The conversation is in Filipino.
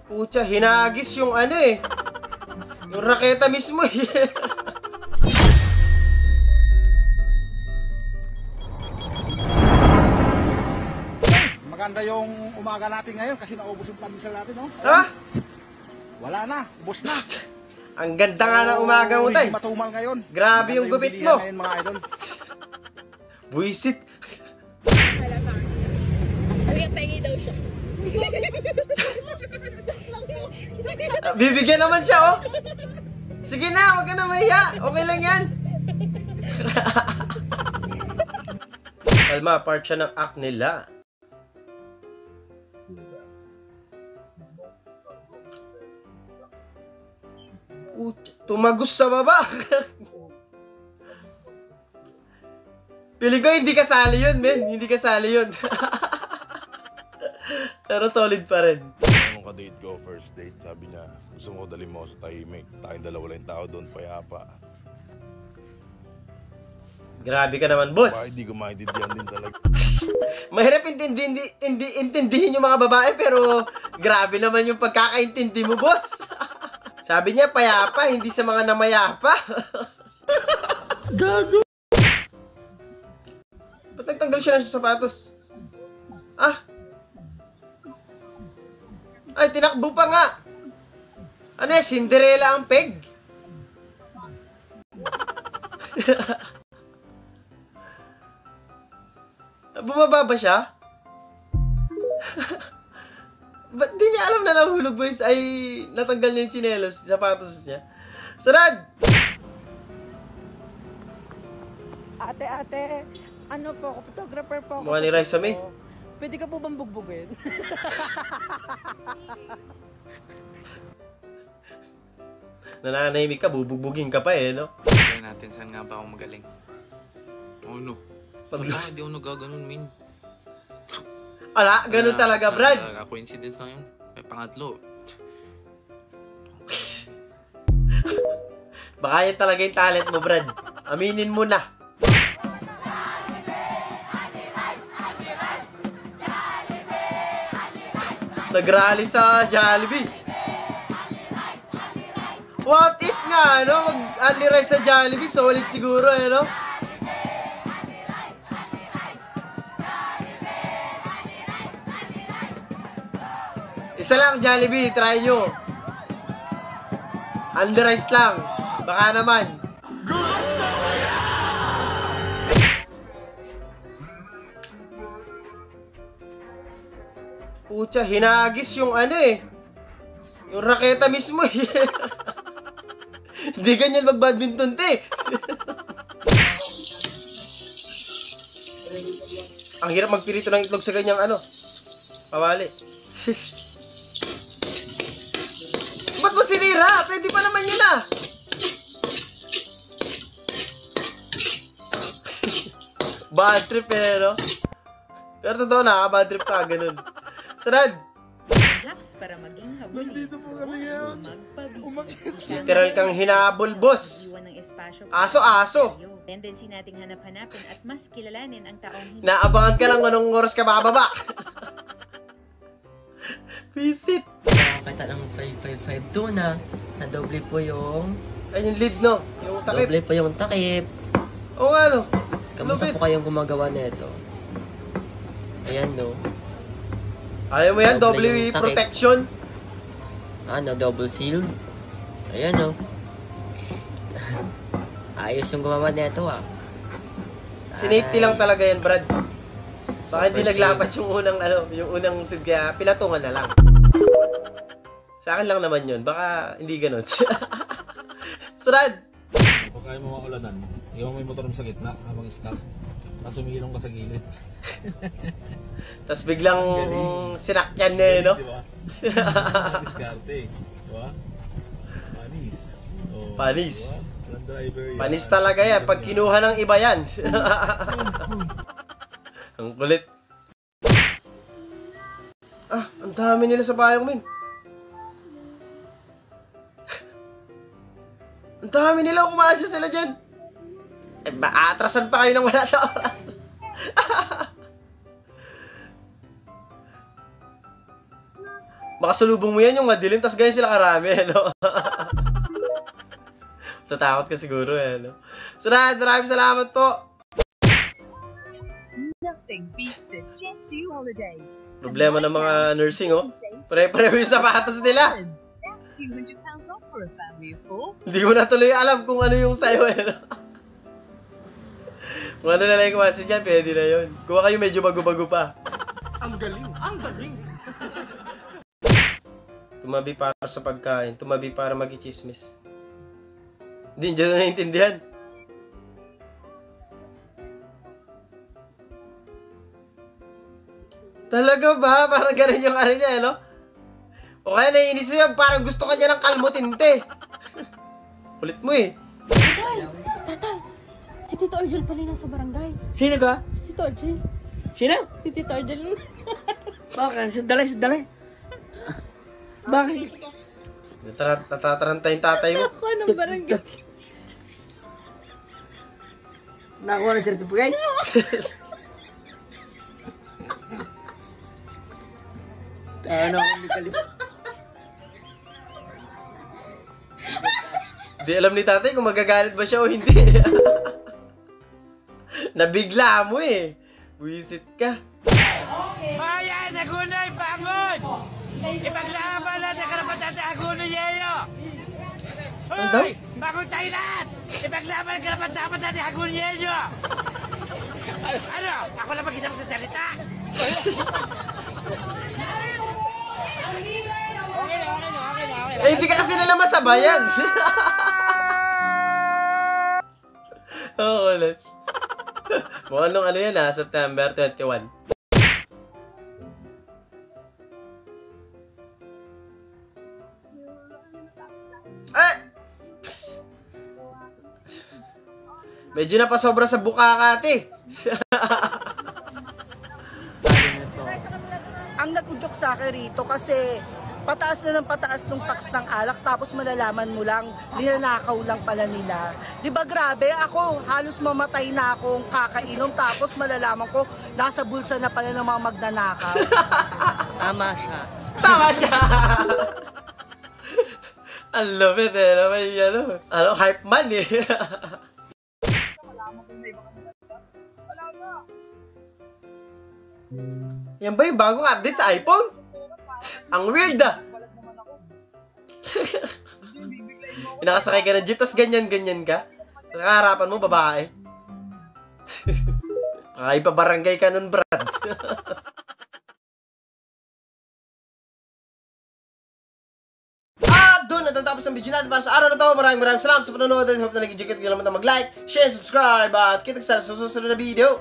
Pucha, hinagis yung ano eh. Yung raketa mismo eh. Maganda yung umaga natin ngayon kasi naubos yung pandesal natin, no? Ha? Wala na, ubos na. Ang ganda nga ng umaga mo, tay. Hindi matumal ngayon. Grabe yung gupit mo. Ngayon, mga idol. Buisit. Haliang taingi daw siya. Bibigyan naman siya, oh. Sige na, huwag ka na mahiya. Okay lang yan. Kalma, part siya ng act nila. Tumagos sa baba. Piling ko hindi kasali yun, men. Hindi kasali yun. Pero solid pa rin. Nung ka-date ko, first date, sabi niya, gusto mo dalhin mo sa tahimik. Tayong dalawa lang tao doon, payapa. Grabe ka naman, boss. Baka hindi ko maintindihan din talaga. Mahirap intindihin yung mga babae, pero grabe naman yung pagkakaintindi mo, boss. Sabi niya, payapa, hindi sa mga namayapa. Gago. Ba't nagtanggal siya ng sapatos? Ah? Ay, tinakbo pa nga. Ano eh, Cinderella ang peg? Bumaba ba siya? Ba't di niya alam na nahulog, boys? Ay, natanggal niya yung tsinelas, sapatos niya. Sarad! Ate, ano po ako, photographer po ako. Mukha ni Raisa May. Pwede ka po bang bugbugin? Nananahimik ka, bubugbugin ka pa eh, no? Try natin, saan nga ba ako magaling? Oh no. Wala, di ako nagaganon, min. Ala, ganun talaga, Brad. Coincidence lang yun. May pangatlo. Baka yan talaga yung talent mo, Brad. Aminin mo na. Nag-rally sa Jollibee. What if nga, no? Mag-only rice sa Jollibee, solid siguro, eh, no? Isa lang, Jollibee, try nyo. Only rice lang. Baka naman. Pucha, hinagis yung ano eh. Yung raketa mismo eh. Hindi ganyan mag-badminton, te. Ang hirap magpirito ng itlog sa ganyang ano. Pawali. Ba't mo sinira? Pwede pa naman yun ah. Bad trip eh, no? Pero totoo na, bad trip ka, ganun. Sarad! Relax para maging habulin. Nandito po kami ngayon. Literal kang hinabol, boss. Aso-aso. Tendency nating hanap-hanapin at mas kilalanin ang taong hindi. Naabangan ka lang anong oras ka bababa. Visit. Kita ng 5552 na doble po yung... Ay, yung lead, no? Yung takip. Doble po yung takip. Oo nga, no? Kamusta po kayong gumagawa nito? Ayan, no? Ayaw mo yan, double protection. Ano, double seal. Ayan, no? Ayos yung gumawa nito, ah. Sinafety lang talaga yan, Brad. Baka hindi Super naglapat yung unang, ano, yung unang seal, kaya pinatungan na lang. Sa akin lang naman yun. Baka hindi ganun. Sarad! Kung kaya mo maulanan, iwan mo yung motor mo sa gitna habang stop. Tapos umilong ka sa gilid. Tapos biglang sinakyan na eh, no? Diba? Diskarte. Diba? Panis. Oh, Panis. Diba? Driver yan. Panis talaga yan. Pag kinuha ng iba yan. Ang kulit. Ah, ang dami nila sa bayang, min. Ang dami nila, kumasya sila dyan. Eh, atrasan pa kayo nang wala sa oras. Makasalubong mo yan yung madilim, tas ganyan sila karami, no? Tatakot ka siguro, no? So, maraming salamat po. Nothing beats a Jet 2 holiday. Problema ng mga nursing, oh. Pare-pareho yung sapatos nila. That's 200 pounds off for a family of 4. Hindi ko na tuloy alam kung ano yung sayo, no? Kung ano na lang yung kumasi dyan, pwede na yun. Kuha kayo medyo bago-bago pa. Ang galing! Ang galing! Tumabi para sa pagkain, tumabi para mag-chismis. Hindi dyan na naintindihan. Talaga ba? Parang ganun yung ano niya, no? O kaya naiinis niya, parang gusto ka niya ng kalmutin, te. Kulit mo eh. Tatay! Si Tito Arjel pala yung nasa barangay. Sino ka? Si Tito Arjel. Sino? Si Tito Arjel. Bakit? Sandali. Bakit? Natataranta yung tatay mo. Ako ng barangay. Nakuha na certificate? Ano ako hindi kalip? Di alam ni tatay kung magagalit ba siya o hindi. Nabigla mo eh. Buisit ka. Bayan! Nagunay! Bangon! Ipaglaban natin karapatan natin Agunoy Yelo! Ano? Bangon tayo lahat! Ipaglaban ang karapatan natin Agunoy Yelo! Ano? Ako lang mag-isang sa salita! Eh, hindi ka kasi nila masabayan. Oo, ulit. Mukhang nung ano yan ha, September 21. Eh! Medyo napasobra sa bukakati. Ang nag-udyok sa akin rito kasi pataas na ng pataas nung tax ng alak tapos malalaman mo lang, linanakaw lang pala nila. Di ba grabe? Ako, halos mamatay na akong kakainom tapos malalaman ko, nasa bulsa na pala ng mga magnanakaw. Tama siya. Tama siya! Ang lupit eh. May hype man eh. Yan ba yung bagong update sa iPhone? Ang weird ah. Nakasakay ka ng jeep, tas ganyan-ganyan ka. Nakaharapan mo, babae. Ipabarangay ka nun, Brad. Doon natatapos ang video natin para sa araw na to. Maraming salamat sa panonood. Hope na nag-enjoy kayo. Huwag kalimutan mag-like, share, subscribe at kita sa susunod na video.